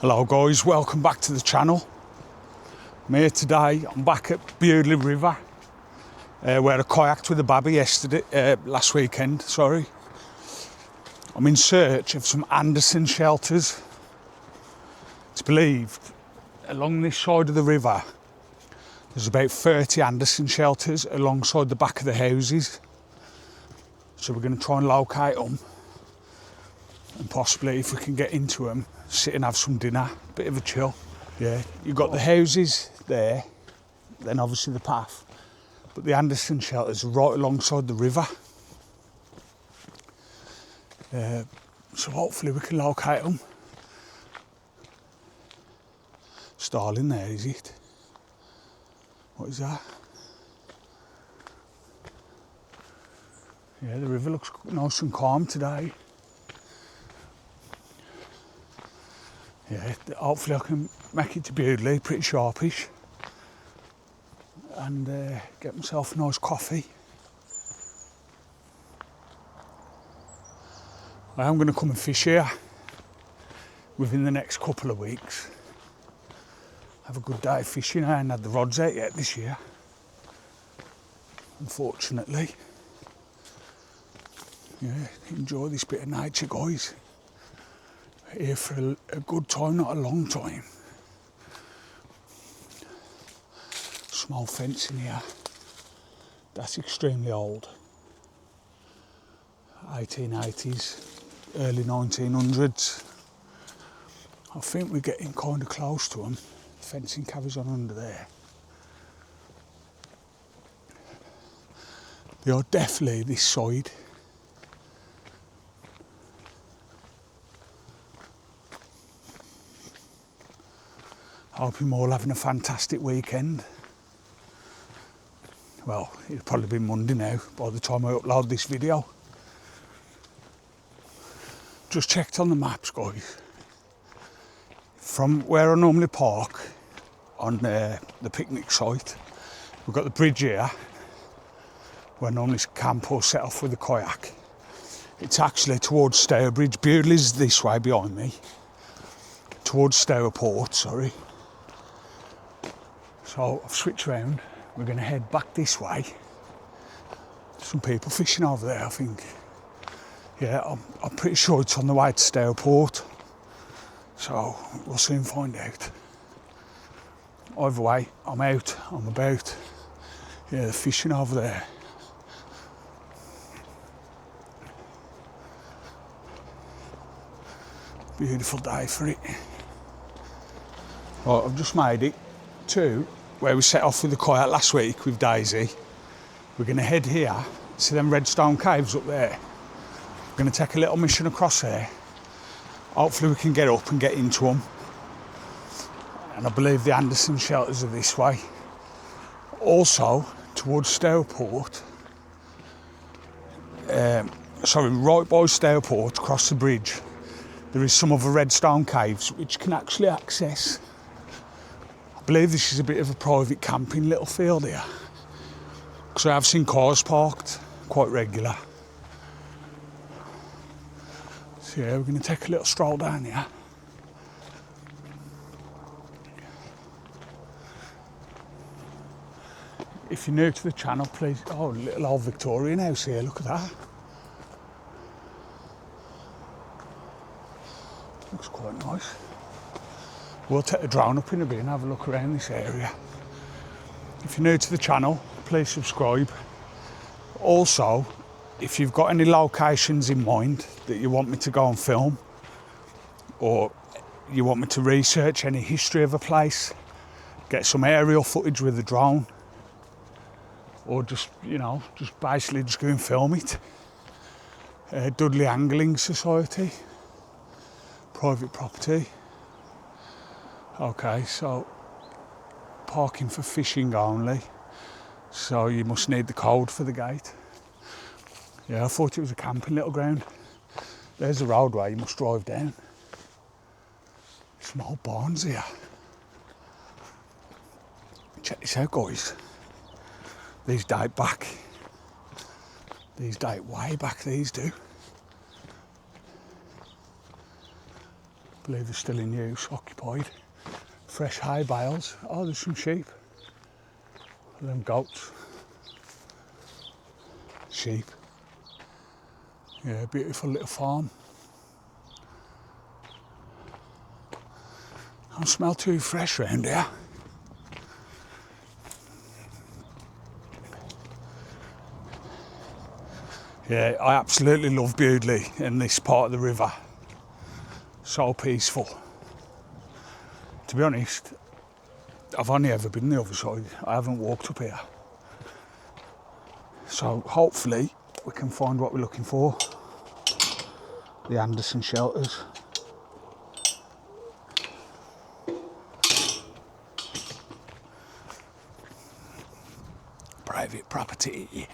Hello guys, welcome back to the channel. I'm here today, I'm back at Bewdley River where I kayaked with the babby last weekend, sorry. I'm in search of some Anderson shelters. It's believed along this side of the river there's about 30 Anderson shelters alongside the back of the houses. So we're going to try and locate them and possibly, if we can get into them, sit and have some dinner, bit of a chill. Yeah, you've got the houses there, then obviously the path, but the Anderson shelters are right alongside the river. So hopefully we can locate them. Starling there, is it? What is that? Yeah, the river looks nice and calm today. Yeah, hopefully I can make it to Bewdley pretty sharpish and get myself a nice coffee. I am going to come and fish here within the next couple of weeks. Have a good day fishing. I haven't had the rods out yet this year, unfortunately. Yeah, enjoy this bit of nature, guys. Here for a good time, not a long time. Small fence in here. That's extremely old. 1880s, early 1900s. I think we're getting kind of close to them. The fencing carries on under there. They are definitely this side. Hope you're all having a fantastic weekend. Well, it'll probably be Monday now by the time I upload this video. Just checked on the maps, guys. From where I normally park on the picnic site, we've got the bridge here where I normally camp or set off with a kayak. It's actually towards Stourport. Bewdley's this way behind me. Towards Stourport, sorry. So I've switched round. We're going to head back this way. Some people fishing over there, I think. Yeah, I'm pretty sure it's on the way to Stourport. So we'll soon find out. Either way, I'm out, I'm about. Yeah, they're fishing over there. Beautiful day for it. Right, I've just made it to where we set off with the kayak last week with Daisy. We're going to head here, see them redstone caves up there. We're going to take a little mission across there. Hopefully we can get up and get into them. And I believe the Anderson shelters are this way. Also, towards Stourport, right by Stourport, across the bridge, there is some other redstone caves which can actually access. I believe this is a bit of a private camping little field here, because I have seen cars parked quite regular. So yeah, we're going to take a little stroll down here. If you're new to the channel, please, oh, little old Victorian house here, look at that. Looks quite nice. We'll take the drone up in a bit and have a look around this area. If you're new to the channel, please subscribe. Also, if you've got any locations in mind that you want me to go and film, or you want me to research any history of a place, get some aerial footage with the drone, or just, you know, just basically just go and film it. Dudley Angling Society, private property. Okay, so parking for fishing only, so you must need the code for the gate. Yeah, I thought it was a camping little ground. There's the roadway you must drive down. Some old barns here. Check this out, guys. These date back. These date way back, these do. believe they're still in use, occupied. Fresh hay bales. Oh, there's some sheep. Them goats. Sheep. Yeah, beautiful little farm. Don't smell too fresh round here. Yeah, I absolutely love Bewdley in this part of the river. So peaceful. To be honest, I've only ever been the other side. I haven't walked up here. So hopefully we can find what we're looking for. The Anderson shelters. Private property.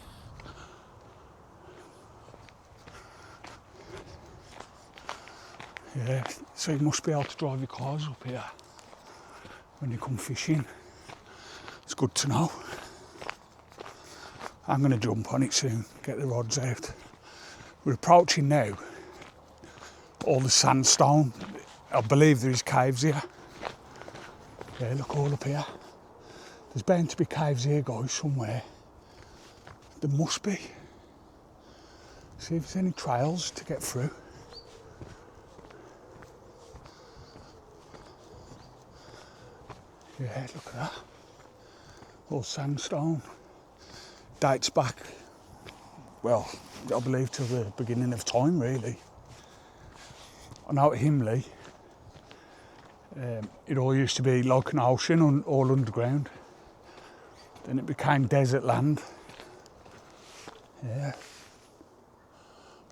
Yeah, so you must be able to drive your cars up here when you come fishing. It's good to know. I'm going to jump on it soon, get the rods out. We're approaching now all the sandstone. I believe there is caves here. Yeah, look all up here. There's bound to be caves here, guys, somewhere. There must be. See if there's any trails to get through. Yeah, look at that. All sandstone. Dates back, well, I believe to the beginning of time, really. I know at Himley, it all used to be like an ocean, all underground. Then it became desert land. Yeah.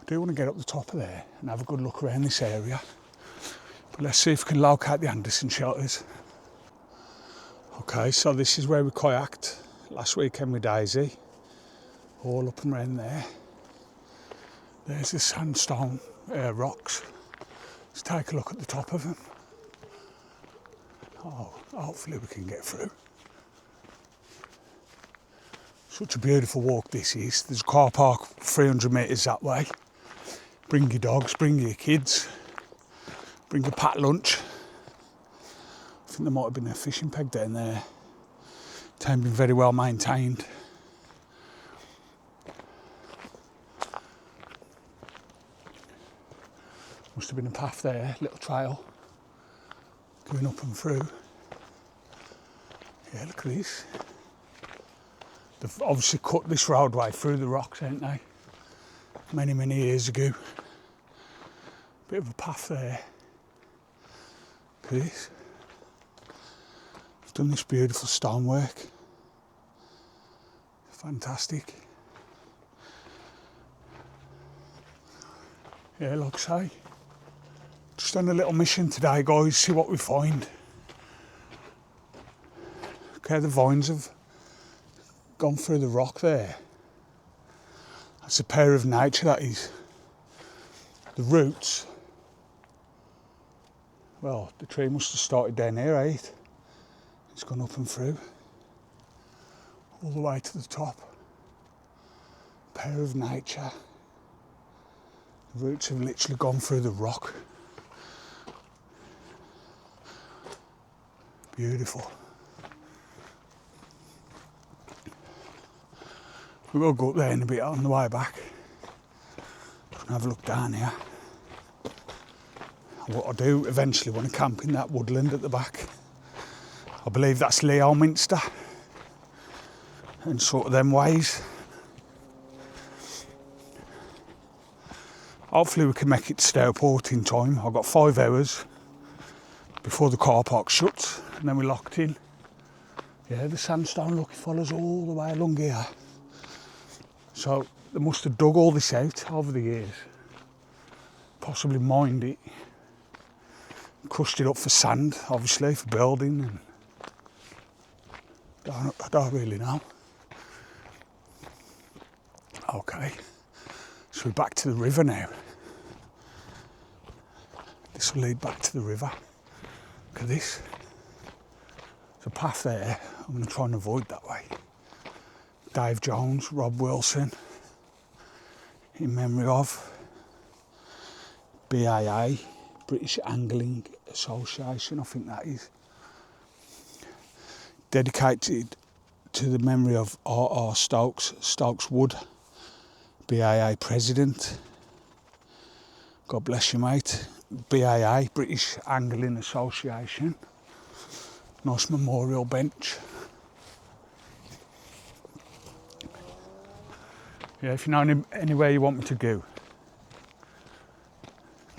I do want to get up the top of there and have a good look around this area. But let's see if we can locate the Anderson shelters. Okay, so this is where we kayaked last weekend with Daisy. All up and around there. There's the sandstone rocks. Let's take a look at the top of them. Oh, hopefully we can get through. Such a beautiful walk this is. There's a car park 300 metres that way. Bring your dogs, bring your kids, bring a packed lunch. I think there might have been a fishing peg down there. It hasn't been very well maintained. Must have been a path there, little trail, going up and through. Yeah, look at this. They've obviously cut this roadway through the rocks, haven't they? Many, many years ago. Bit of a path there. Look at this. They've done this beautiful stonework. Fantastic. Yeah, like I say. Just on a little mission today, guys, see what we find. Okay, the vines have gone through the rock there. That's a pair of nature, that is. The roots, well, the tree must have started down here, eh? It's gone up and through, all the way to the top. Pair of nature. The roots have literally gone through the rock. Beautiful. We will go up there in a bit on the way back. Have a look down here. What I do eventually want to camp in that woodland at the back. I believe that's Leominster and sort of them ways. Hopefully we can make it to Stourport in time. I've got 5 hours before the car park shuts and then we're locked in. Yeah, the sandstone, look, it follows all the way along here. So they must have dug all this out over the years, possibly mined it, crushed it up for sand, obviously, for building, and I don't really know. Okay, so we're back to the river now. This will lead back to the river. Look at this. There's a path there. I'm going to try and avoid that way. Dave Jones, Rob Wilson, in memory of BAA, British Angling Association, I think that is. Dedicated to the memory of R.R. Stokes Wood, BAA President. God bless you, mate. BAA, British Angling Association. Nice memorial bench. Yeah, if you know anywhere you want me to go,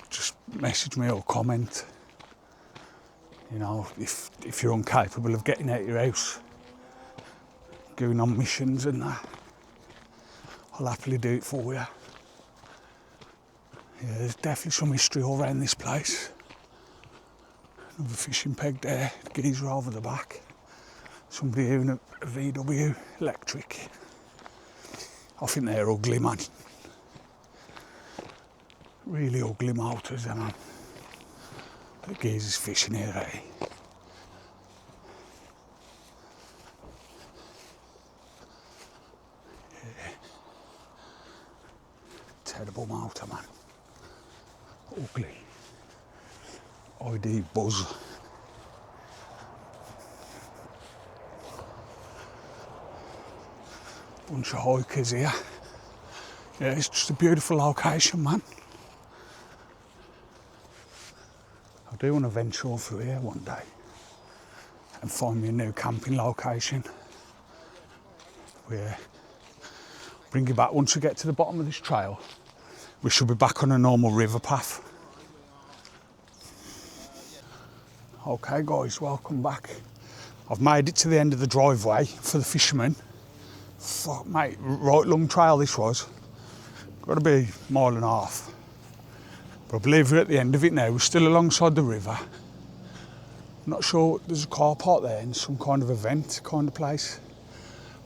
just message me or comment. You know, if you're incapable of getting out of your house, going on missions and that, I'll happily do it for you. Yeah, there's definitely some history all around this place. Another fishing peg there, the geezer over the back. Somebody in a VW electric. I think they're ugly, man. Really ugly motors, man. The geezer's fishing here, eh? Yeah. Terrible motor, man. Ugly. ID buzz. Bunch of hikers here. Yeah, it's just a beautiful location, man. I do want to venture all through here one day and find me a new camping location. Yeah. Bring you back once we get to the bottom of this trail. We should be back on a normal river path. Okay guys, welcome back. I've made it to the end of the driveway for the fishermen. Fuck mate, right long trail this was. Got to be a mile and a half. But I believe we're at the end of it now. We're still alongside the river. Not sure, there's a car park there in some kind of event kind of place.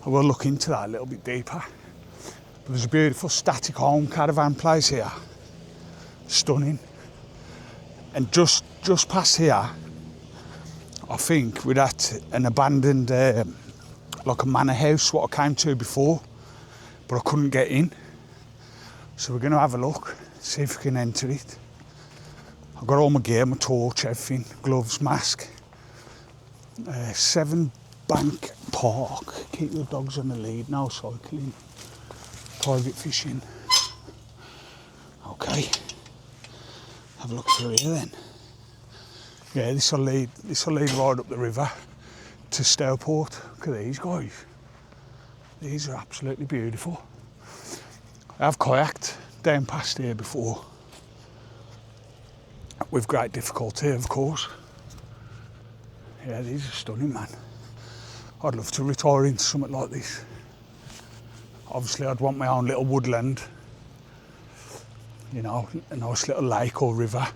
I will look into that a little bit deeper. But there's a beautiful static home caravan place here. Stunning. And just past here, I think we're at an abandoned, like a manor house, what I came to before, but I couldn't get in. So we're going to have a look, see if we can enter it. I've got all my gear, my torch, everything, gloves, mask. 7 Bank Park, keep your dogs on the lead, no cycling, private fishing. Okay, have a look through here then. Yeah, this will lead right up the river to Stourport. Look at these guys. These are absolutely beautiful. I've kayaked down past here before, with great difficulty, of course. Yeah, these are stunning, man. I'd love to retire into something like this. Obviously, I'd want my own little woodland, you know, a nice little lake or river.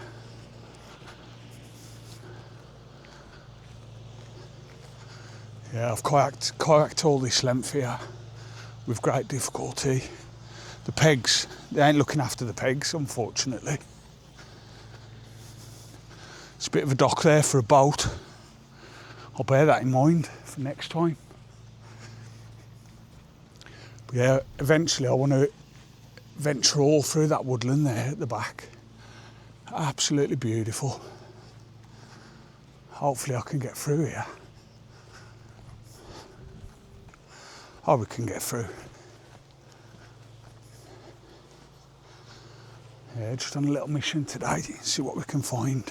Yeah, I've kayaked all this length here with great difficulty. The pegs, they ain't looking after the pegs, unfortunately. It's a bit of a dock there for a boat. I'll bear that in mind for next time. But yeah, eventually I want to venture all through that woodland there at the back. Absolutely beautiful. Hopefully I can get through here. Oh, we can get through. Yeah, just on a little mission today, see what we can find.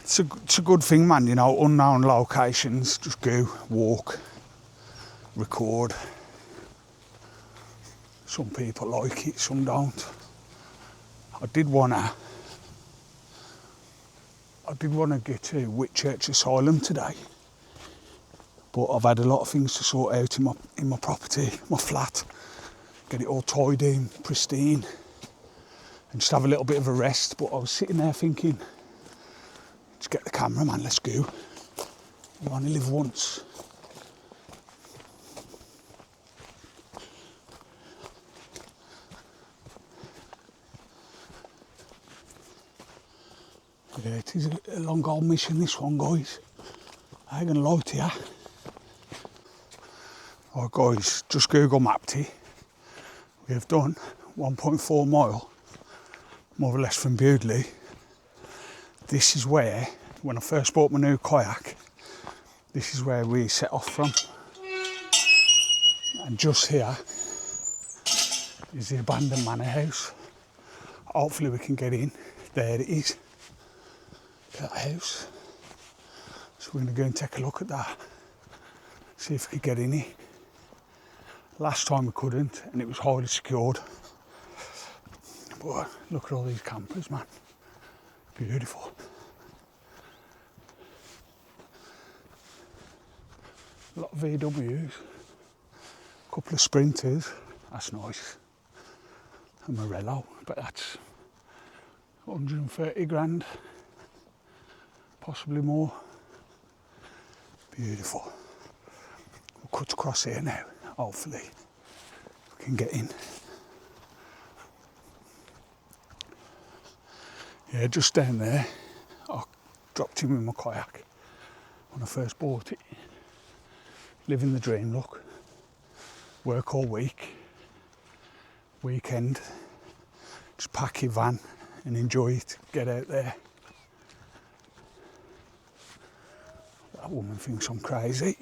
It's a good thing, man, you know, unknown locations, just go, walk, record. Some people like it, some don't. I did wanna get to Whitchurch Asylum today, but I've had a lot of things to sort out in my property, my flat, get it all tidy and pristine, and just have a little bit of a rest. But I was sitting there thinking, just get the camera, man, let's go. You only live once. Yeah, it is a long old mission, this one, guys. I ain't gonna lie to you. Right, guys, just Google mapped it. We have done 1.4 mile more or less from Bewdley. This is where, when I first bought my new kayak, this is where we set off from. And just here is the abandoned manor house. Hopefully we can get in. There it is, that house. So we're going to go and take a look at that, see if we can get in here. Last time we couldn't, and it was highly secured. But look at all these campers, man. Beautiful. A lot of VWs, a couple of Sprinters, that's nice. A Morello, but that's 130 grand, possibly more. Beautiful. We'll cut across here now, hopefully we can get in. Yeah, just down there, I dropped him in my kayak when I first bought it. Living the dream, look. Work all week, weekend, just pack your van and enjoy it, get out there. That woman thinks I'm crazy,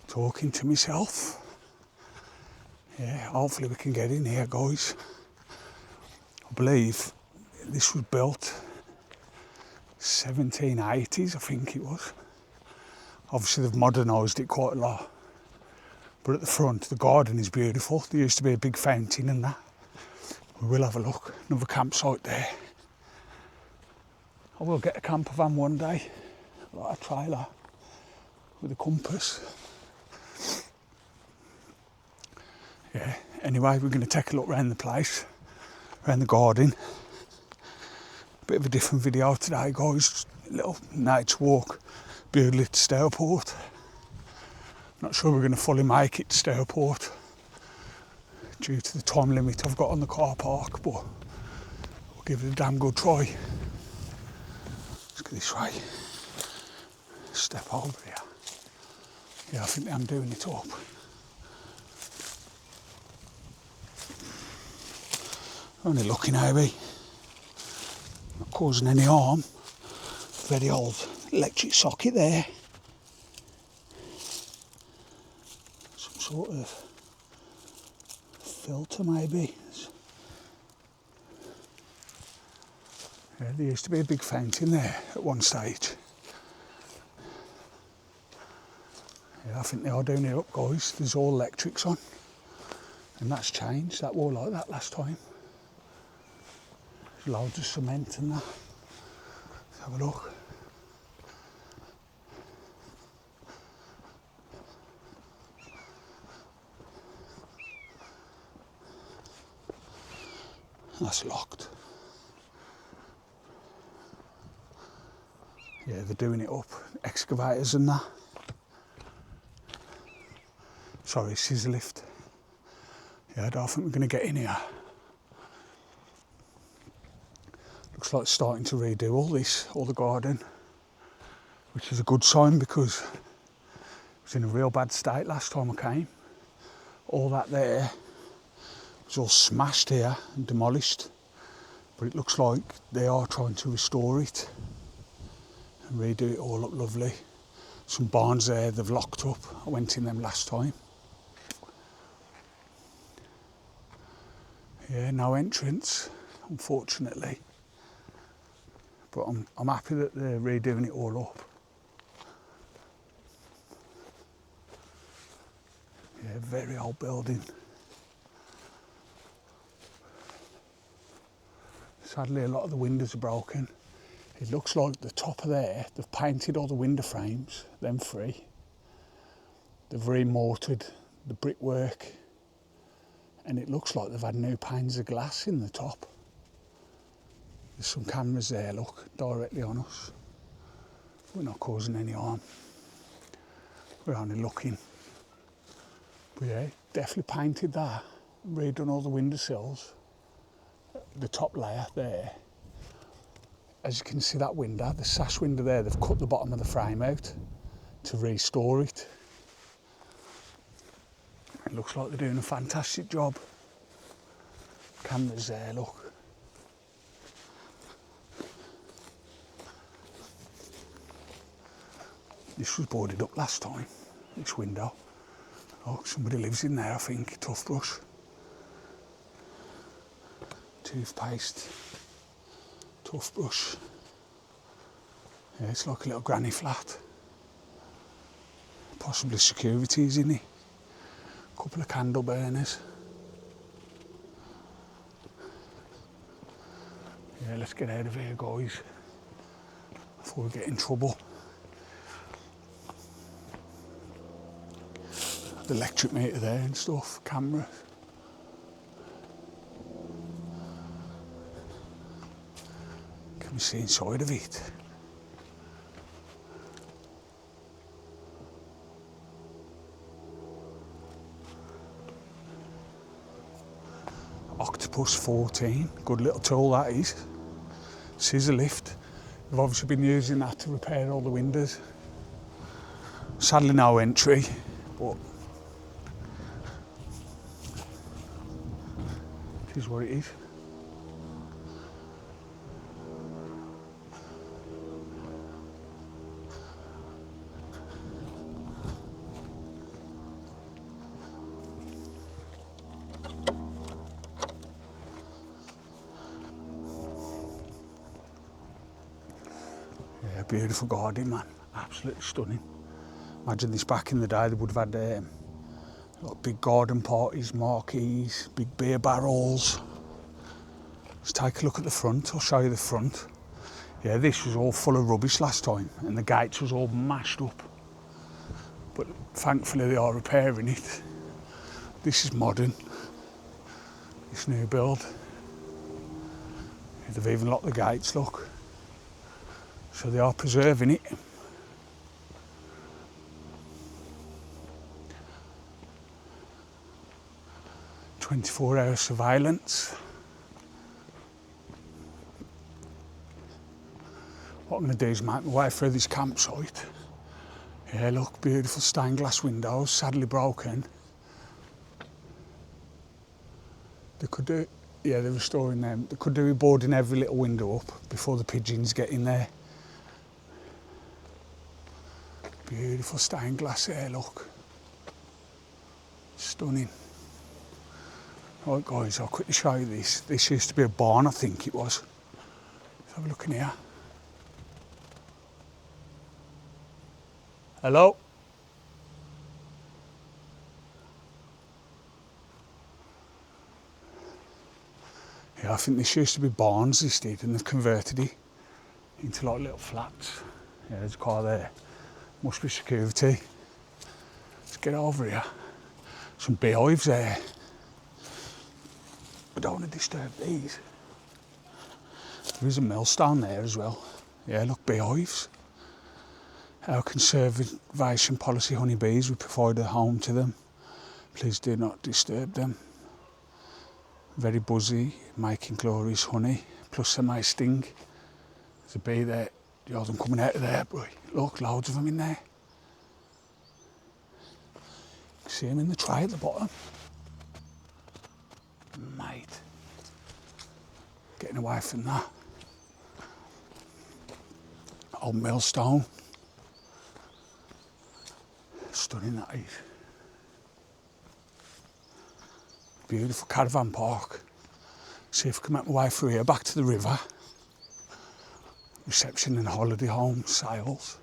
talking to myself. Yeah, hopefully we can get in here, guys. I believe this was built 1780s, I think it was. Obviously they've modernised it quite a lot. But at the front, the garden is beautiful. There used to be a big fountain and that. We will have a look. Another campsite there. I will get a camper van one day, like a trailer with a compass. Yeah, anyway, we're going to take a look around the place, around the garden. Bit of a different video today, guys. A little night's walk, Bewdley to Stourport. Not sure we're going to fully make it to Stourport due to the time limit I've got on the car park, but we'll give it a damn good try. Let's go this way. Step over here. Yeah, I think I'm doing it up. Only looking over, not causing any harm. Very old electric socket there. Some sort of filter maybe. Yeah, there used to be a big fountain there at one stage. Yeah, I think they are doing it up, guys. There's all electrics on. And that's changed. That wall like that last time. There's loads of cement and that. Let's have a look. That's locked. Yeah, they're doing it up. Excavators and that. Sorry, scissor lift. Yeah, I don't think we're going to get in here. Looks like it's starting to redo all the garden, which is a good sign because it was in a real bad state last time I came. All that there was all smashed here and demolished, but it looks like they are trying to restore it and redo it all up lovely. Some barns there they've locked up. I went in them last time. Yeah, no entrance, unfortunately. But I'm happy that they're redoing it all up. Yeah, very old building. Sadly, a lot of the windows are broken. It looks like the top of there, they've painted all the window frames, them three. They've remortared the brickwork. And it looks like they've had new panes of glass in the top. There's some cameras there, look, directly on us. We're not causing any harm. We're only looking. But yeah, definitely painted that. Redone all the windowsills. The top layer there. As you can see that window, the sash window there, they've cut the bottom of the frame out to restore it. It looks like they're doing a fantastic job. Cameras there, look. This was boarded up last time, this window. Oh, somebody lives in there, I think. Toothbrush. Toothpaste. Toothbrush. Yeah, it's like a little granny flat. Possibly securities in it. A couple of candle burners. Yeah, let's get out of here, guys, before we get in trouble. The electric meter there and stuff, cameras. Can we see inside of it? Octopus 14, good little tool that is. Scissor lift. We've obviously been using that to repair all the windows. Sadly no entry, but it is what it is. Yeah, beautiful garden, man. Absolutely stunning. Imagine this back in the day, they would have had like big garden parties, marquees, big beer barrels. Let's take a look at the front. I'll show you the front. Yeah, this was all full of rubbish last time and the gates was all mashed up. But thankfully they are repairing it. This is modern, this new build. They've even locked the gates, look. So they are preserving it. 24-hour surveillance. What I'm going to do is make my way through this campsite. Yeah, look, beautiful stained glass windows, sadly broken. They could do, yeah, they're restoring them. They could do with boarding every little window up before the pigeons get in there. Beautiful stained glass there, look. Stunning. Right guys, I'll quickly show you this. This used to be a barn, I think it was. Let's have a look in here. Hello? Yeah, I think this used to be barns, this did, and they've converted it into like little flats. Yeah, there's a car there. Must be security. Let's get over here. Some beehives there. I don't want to disturb these. There is a millstone there as well. Yeah, look, beehives. Our conservation policy honeybees, we provide a home to them. Please do not disturb them. Very buzzy, making glorious honey, plus they may sting. There's a bee there, the others coming out of there, boy. Look, loads of them in there. See them in the tray at the bottom. Mate, getting away from that. Old millstone. Stunning that is. Beautiful caravan park. See if I can make my way through here, back to the river. Reception and holiday home, sales.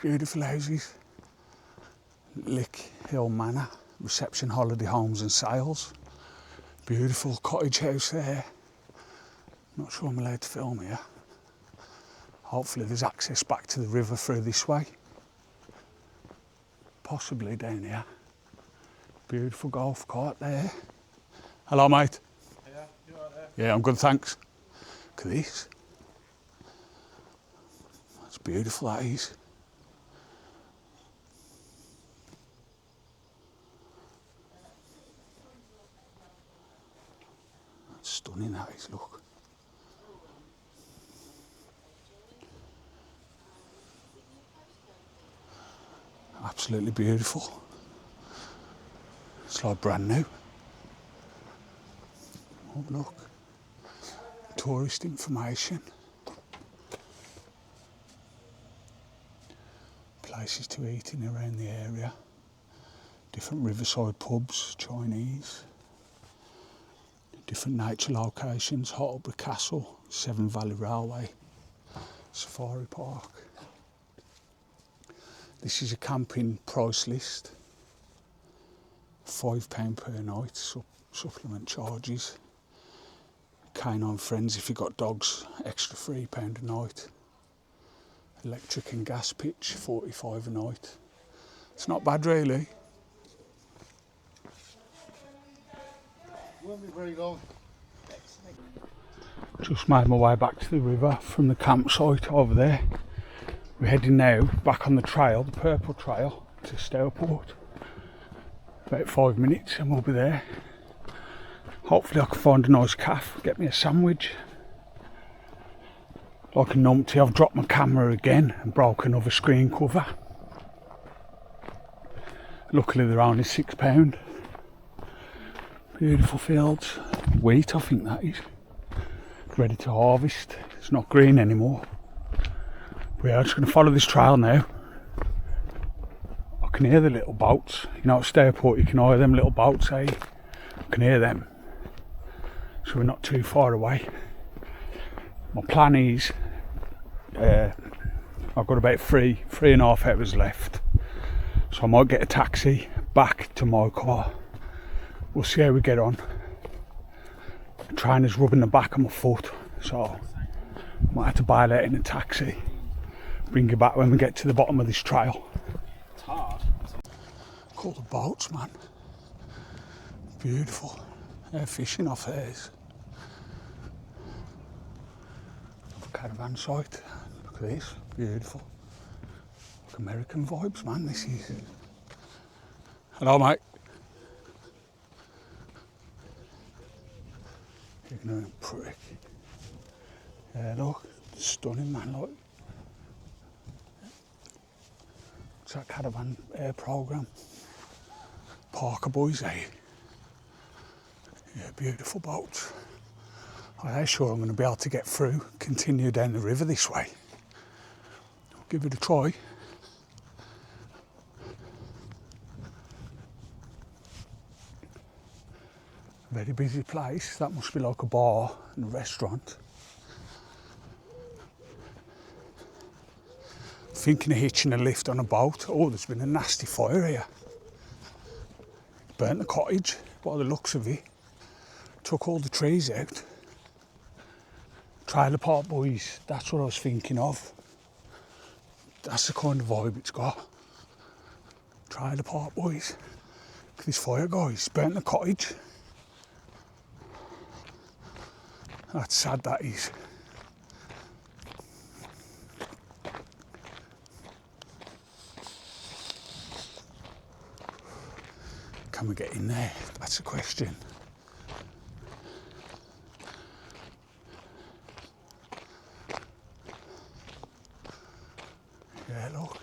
Beautiful houses. Lick Hill Manor, reception, holiday homes and sales. Beautiful cottage house there. Not sure I'm allowed to film here. Hopefully there's access back to the river through this way. Possibly down here. Beautiful golf cart there. Hello mate. Yeah, you are there. Yeah, I'm good, thanks. Look at this. That's beautiful, that is. That's stunning, that is, look. Absolutely beautiful. It's like brand new. Oh look, tourist information. places to eat in around the area. Different riverside pubs, Chinese. Different nature locations, Hartlebury Castle, Severn Valley Railway, Safari Park. This is a camping price list. £5 per night, supplement charges. Canine friends if you've got dogs, extra £3 a night. Electric and gas pitch, 45 a night. It's not bad really. Won't be very long. Just made my way back to the river from the campsite over there. We're heading now back on the trail, the purple trail, to Stourport. About 5 minutes and we'll be there. Hopefully I can find a nice cafe, get me a sandwich. Like a numpty, I've dropped my camera again and broke another screen cover. Luckily they're only £6. Beautiful fields. Wheat, I think that is. Ready to harvest. It's not green anymore. We are just going to follow this trail now. I can hear the little boats. You know at Stourport you can hear them little boats, eh? I can hear them. So we're not too far away. My plan is, I've got about three and a half hours left. So I might get a taxi back to my car. We'll see how we get on. The trainer's rubbing the back of my foot, so I might have to bail out in a taxi. Bring you back when we get to the bottom of this trail. It's hard. Look at the boats, man. Beautiful. They're fishing off theirs. Caravan site. Look at this. Beautiful. Look, American vibes, man. This is. Hello, mate. Ignorant prick. Yeah, look. Stunning, man. Look. It's that caravan air programme. Parker boys, eh? Yeah, beautiful boats. I'm sure I'm going to be able to get through, continue down the river this way. I'll give it a try. Very busy place. That must be like a bar and a restaurant. Thinking of hitching a lift on a boat. Oh, there's been a nasty fire here. Burnt the cottage by the looks of it. Took all the trees out. Trailer Park Boys, that's what I was thinking of. That's the kind of vibe it's got. Trailer Park Boys. Look at this fire, guys. Burnt the cottage. That's sad, that is. Can we get in there? That's the question. Yeah, look.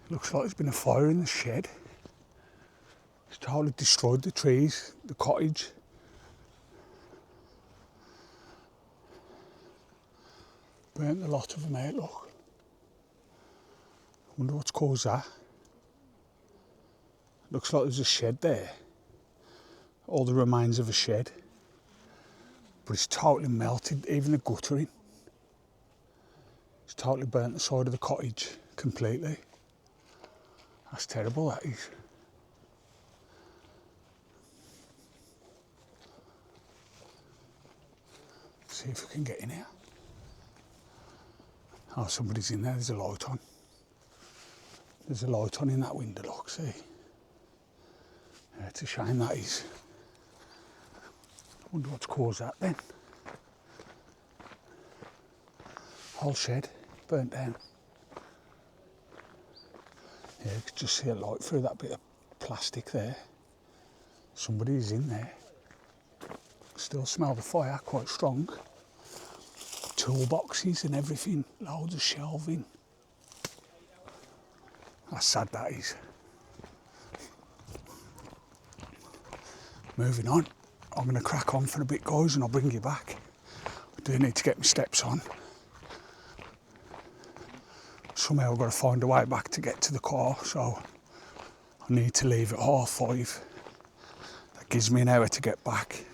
Looks like there's been a fire in the shed. It's totally destroyed the trees, the cottage. Burnt a lot of them out, look. I wonder what's caused that. Looks like there's a shed there. All the remains of a shed. But it's totally melted, even the guttering. It's totally burnt the side of the cottage completely. That's terrible, that is. See if we can get in here. Oh, somebody's in there. There's a light on. There's a light on in that window, look, see. Yeah, it's a shame, that is. I wonder what's caused that then. Whole shed burnt down. Yeah, you could just see a light through that bit of plastic there. Somebody's in there. Still smell the fire quite strong. Toolboxes and everything, loads of shelving. That's sad, that is. Moving on. I'm going to crack on for a bit, guys, and I'll bring you back. I do need to get my steps on. somehow I've got to find a way back to get to the car, so I need to leave at 5:30. That gives me an hour to get back.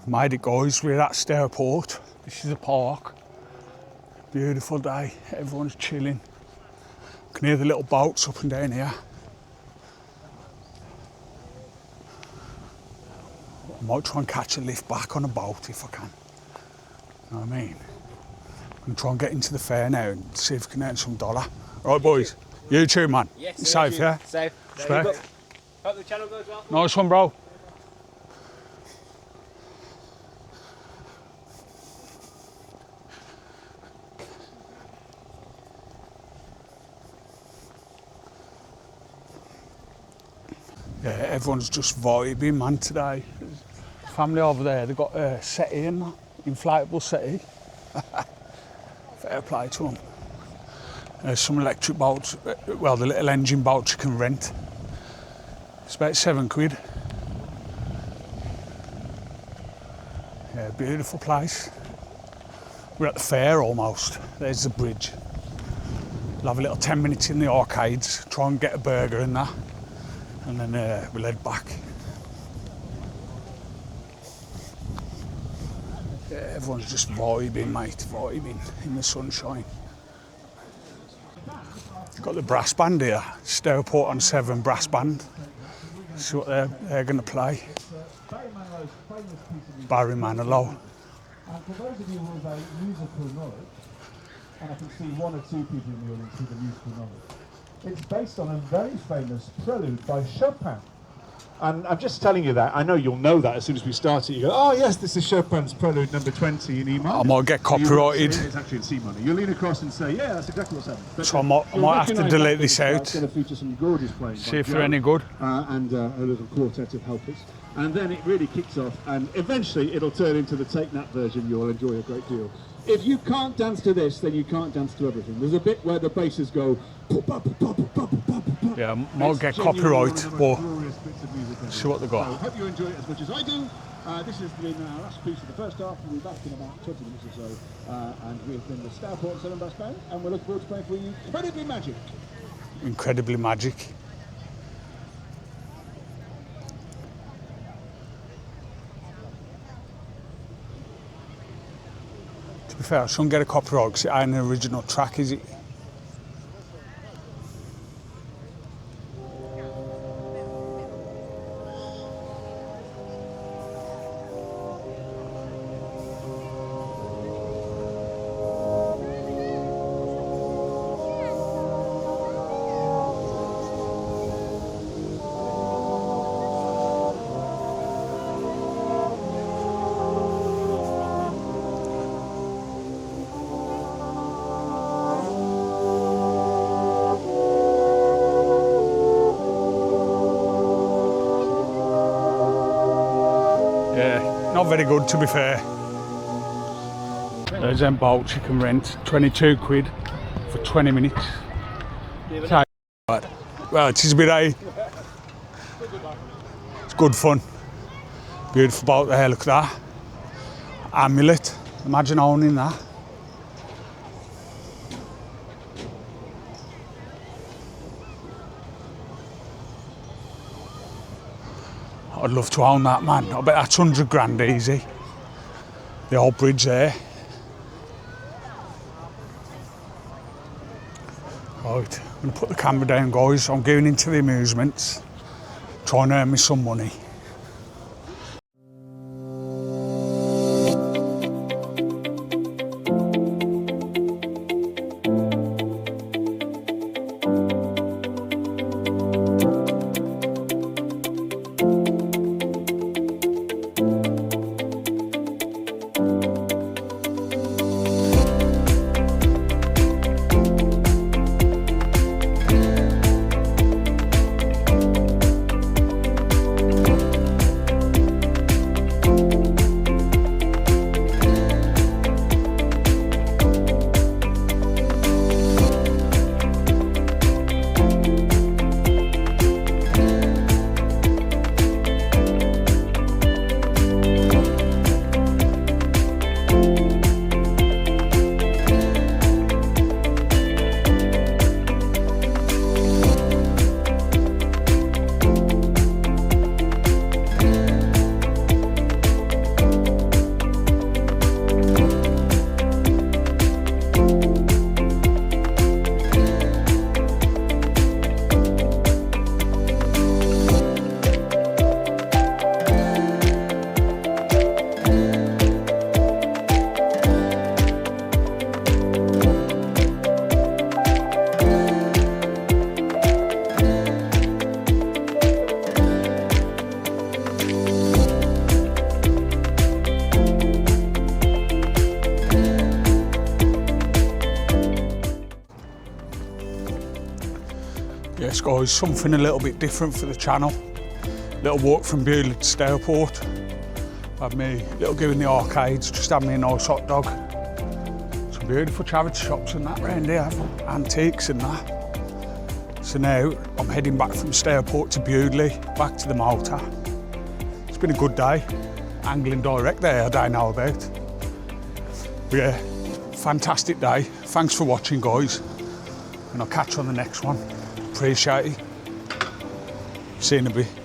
Made it, guys. We're at Stourport. This is a park. Beautiful day. Everyone's chilling. You can hear the little boats up and down here. I might try and catch a lift back on a boat if I can. You know what I mean? I'm going to try and get into the fair now and see if we can earn some dollar. Right, boys. You too, man. Yes, you're safe, yeah? Safe. Respect. Hope the channel goes well. Nice one, bro. Yeah, everyone's just vibing, man, today. Family over there, they've got a settee and that, inflatable settee. Fair play to them. There's some electric boats, well, the little engine boats you can rent. It's about £7. Yeah, beautiful place. We're at the fair almost. There's the bridge. We'll have a little 10 minutes in the arcades, try and get a burger and that. And then we'll head back. Yeah, everyone's just vibing, mate, vibing in the sunshine. Got the brass band here, Stourport on 7 brass band. See what they're going to play. Barry Manilow. And for those of you with a musical knowledge, and I can see 1 or 2 people in the audience with a musical knowledge, it's based on a very famous prelude by Chopin. And I'm just telling you that. I know you'll know that as soon as we start it. You go, oh yes, this is Chopin's prelude number 20 in E minor. I might get copyrighted. It's actually in C minor. You lean across and say, yeah, that's exactly what's happening. So I might have to delete this out. It's going to feature some gorgeous playing. See if they're any good. And a little quartet of helpers. And then it really kicks off, and eventually it'll turn into the Take That version you'll enjoy a great deal. If you can't dance to this, then you can't dance to everything. There's a bit where the basses go... Yeah, might get copyright, but see what they got. So I hope you enjoy it as much as I do. This has been our last piece of the first half. We'll be back in about 20 minutes or so. And we've been the Stourport 7 Brass Band, and we're looking forward to playing for you Incredibly Magic. Incredibly Magic. To be fair, I shouldn't get a copyright because it ain't an original track, is it? Not very good, to be fair. There's them boats you can rent, £22 for 20 minutes. Well, it is a bit it's good fun. Beautiful boat there, look at that. Amulet, imagine owning that. I'd love to own that, man. I bet that's 100 grand easy. The old bridge there. Right, I'm going to put the camera down, guys. I'm going into the amusements, trying to earn me some money. Yes guys, something a little bit different for the channel. Little walk from Bewdley to Stourport. Had me little go in the arcades, just had me a nice hot dog. Some beautiful charity shops and that round here, antiques and that. So now I'm heading back from Stourport to Bewdley, back to the motor. It's been a good day. Angling direct there, I don't know about. But yeah, fantastic day. Thanks for watching guys. And I'll catch you on the next one. Appreciate it. See you in a bit.